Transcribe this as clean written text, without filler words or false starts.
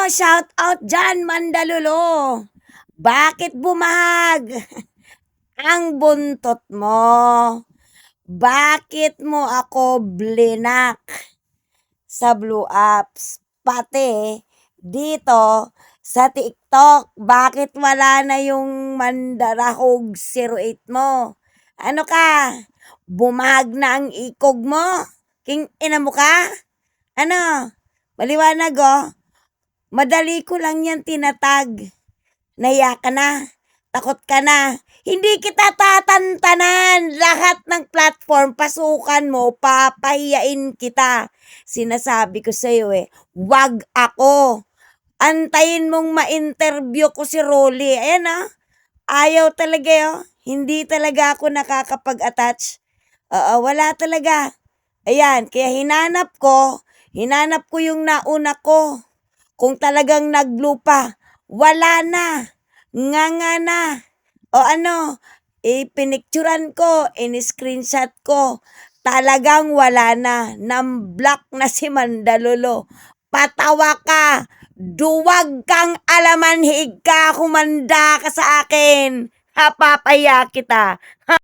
Shout out dyan, Mandalulo. Bakit bumahag ang buntot mo? Bakit mo ako blinak sa Blue Apps? Pati dito sa TikTok, bakit wala na yung Mandarahog 08 mo? Ano ka? Bumahag na ang ikog mo? King ina mo ka? Ano? Maliwanag oh. Madali ko lang yan tinatag. Nahiya ka na. Takot ka na. Hindi kita tatantanan. Lahat ng platform, pasukan mo, papahiyain kita. Sinasabi ko sa'yo wag ako. Antayin mong ma-interview ko si Rolly. Ayan ayaw talaga Hindi talaga ako nakakapag-attach. Wala talaga. Ayan, kaya hinanap ko yung nauna ko. Kung talagang nag-blue pa, wala na. Nga na. Pinicturan ko, in-screenshot ko. Talagang wala na. Nam-block na si Mandalulo. Patawa ka. Duwag kang alamanhig ka. Humanda ka sa akin. Hapapaya kita.